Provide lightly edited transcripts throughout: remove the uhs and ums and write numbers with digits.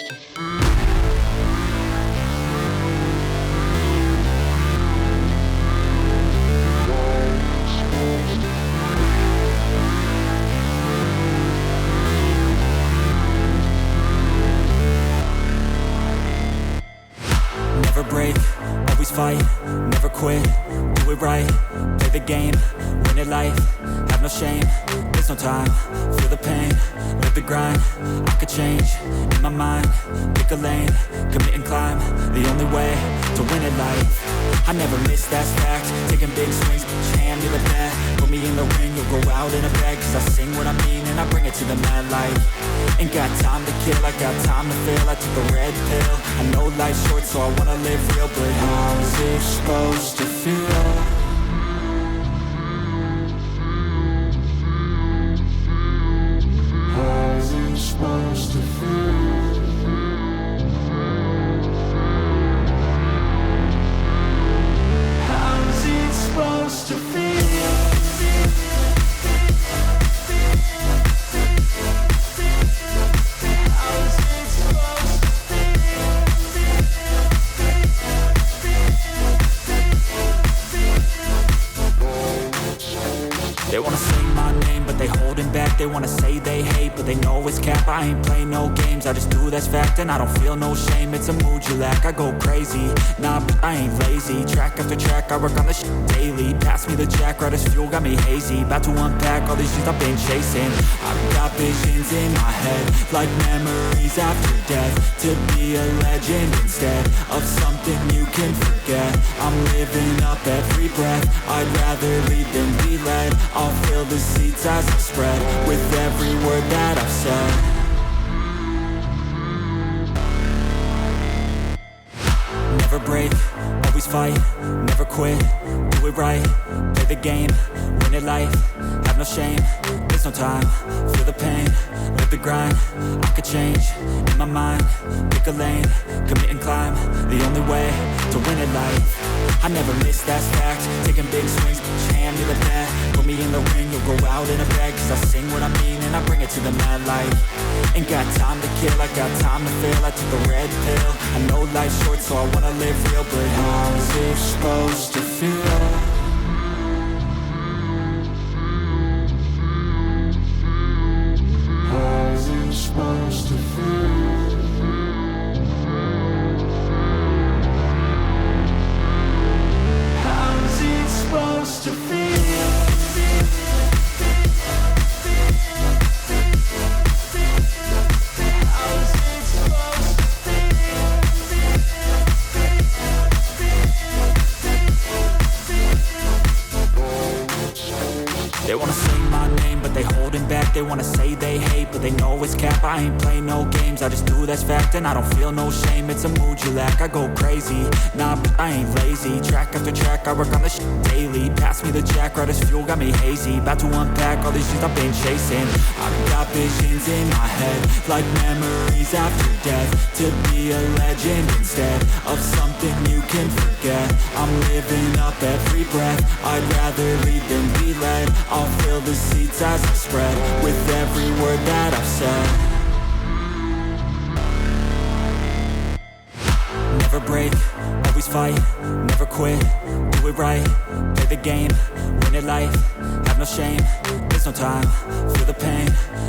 Never break, always fight, never quit, do it right, play the game, win it life, have no shame, there's no time, feel the pain, live the grind, I could change, in my mind, pick a lane, commit and climb, the only way to win it life. I never miss, that's fact, taking big swings, hand me the bat, put me in the ring, you'll go out in a bag, cause I sing what I mean and I bring it to the mad light. Ain't got time to kill, I got time to feel, I took a red pill, I know life's short so I wanna live real, but how's it supposed to feel? How's it supposed to feel? How's it supposed to feel? They wanna say my name, but they holding back. They wanna say they hate, but they know it's cap. I ain't play no games, I just do that's fact. And I don't feel no shame, it's a mood you lack. I go crazy, nah, but I ain't lazy. Track after track, I work on this shit daily. Pass me the jack, right as fuel, got me hazy. About to unpack all these shit I've been chasing. I've got visions in my head, like memories after death. To be a legend instead of something you can forget. I'm living up every breath, I'd rather lead than be led. I'll fill the seats as I spread with every word that I've said. Never break, always fight, never quit, do it right, play the game, win it life, have no shame, there's no time, feel the pain, live the grind, I could change, in my mind, pick a lane, commit and climb, the only way to win it life. I never miss, that's fact, taking big swings, hand me the bat, put me in the ring, you'll go out in a bag, cause I sing what I mean and I bring it to the mad light. Ain't got time to kill, I got time to feel, I took a red pill, I know life's short so I wanna live real, but how's it supposed to feel? How's it supposed to feel? How's it supposed to feel? They wanna say my name, but they holding back. They wanna say they hate, but they know it's cap. I ain't play no games, I just do that's fact. And I don't feel no shame, it's a mood you lack. I go crazy, nah, but I ain't lazy. Track after track, I work on this shit daily. Pass me the jack, right as fuel, got me hazy. About to unpack all these shit I've been chasing. I've got visions in my head, like memories after death. To be a legend instead of something you can forget. I'm living up every breath, I'd rather lead than be led. I'll fill the seats as I spread with every word that I've said. Never break, always fight, never quit, do it right, play the game, win it life, have no shame, there's no time, feel the pain,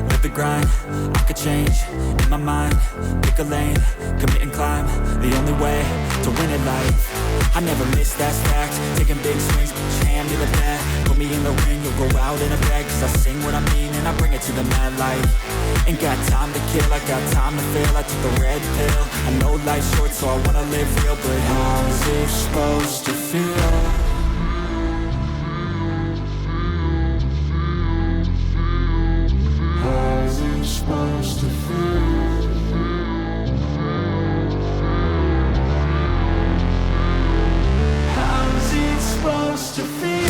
live the grind, I could change, in my mind, pick a lane, commit and climb, the only way to win it life. I never miss, that's fact, taking big swings, hand me the bat, put me in the ring, you'll go out in a bag, cause I sing what I mean and I bring it to the mad light. Ain't got time to kill, I got time to feel, I took the red pill, I know life's short so I wanna live real, but how's it supposed to feel? How's it supposed to feel? How's it supposed to feel?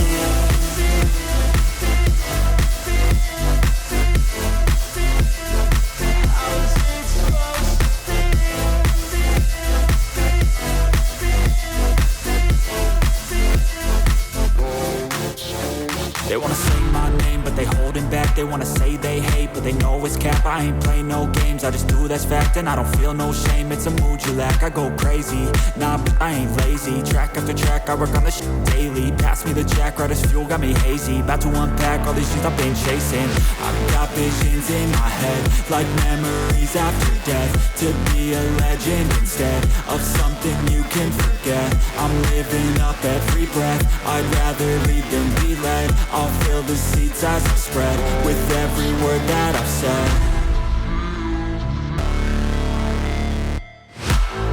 wanna say my name, but they holding back. They wanna say they hate, but they know it's cap. I ain't play no games, I just do that's fact. And I don't feel no shame, it's a mood you lack. I go crazy, nah, but I ain't lazy. Track after track, I work on this shit daily. Pass me the jack, right as fuel, got me hazy. About to unpack all these things I've been chasing. I've got visions in my head, like memories after death. To be a legend instead of something you can forget. I'm living up every breath, I'd rather lead than be led. I'll fill the seats as I spread, with every word that I've said.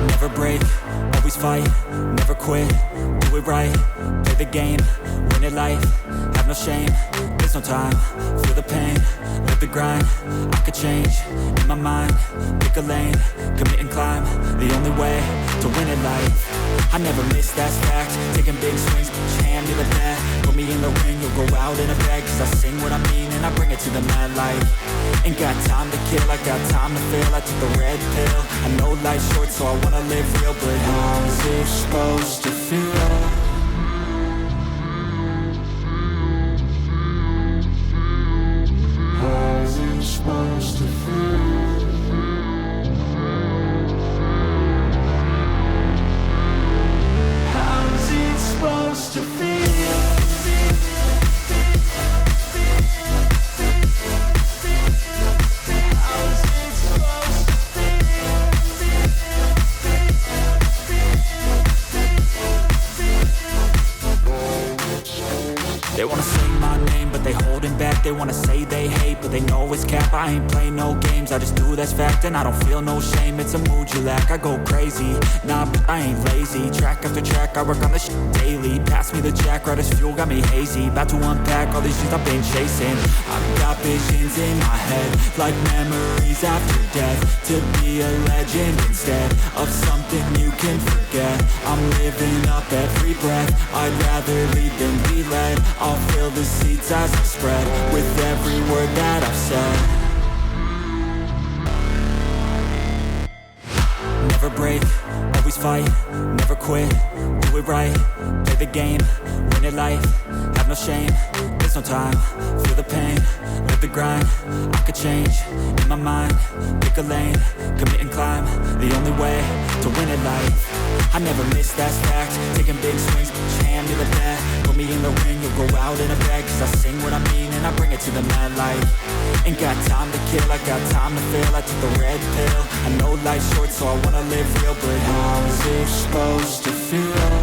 Never break, always fight, never quit, do it right, play the game, win it life, have no shame, there's no time, feel the pain, live the grind, I could change, in my mind, pick a lane, commit and climb, the only way to win it life. I never miss, that's fact, taking big swings, put your hand to the bat, put me in the ring, you'll go out in a bag, cause I sing what I mean and I bring it to the mad light. Ain't got time to kill, I got time to feel, I took the red pill, I know life's short so I wanna live real, but how's it supposed to feel? How's it supposed to feel? How's it supposed to feel? They wanna say my name, but they holding back. They wanna say they hate, but they know it's cap. I ain't play no games, I just do that's fact. And I don't feel no shame, it's a mood you lack. I go crazy, nah, but I ain't lazy. Track after track, I work on this shit daily. Pass me the jack, right as fuel, got me hazy. About to unpack all these things I've been chasing. I've got visions in my head, like memories after death. To be a legend instead of something you can forget. I'm living up every breath, I'd rather lead than be led. I'll fill the seats as I spread, with every word that I've said. Never break, always fight, never quit, do it right, play the game, win it life, have no shame, there's no time, feel the pain, live the grind, I could change, in my mind, pick a lane, commit and climb, the only way to win it life. I never miss, that's fact, taking big swings, put your hand to the bat, put me in the ring, you'll go out in a bag, cause I sing what I mean and I bring it to the mad light. Ain't got time to kill, I got time to feel, I took the red pill, I know life's short so I wanna live real, but how's it supposed to feel?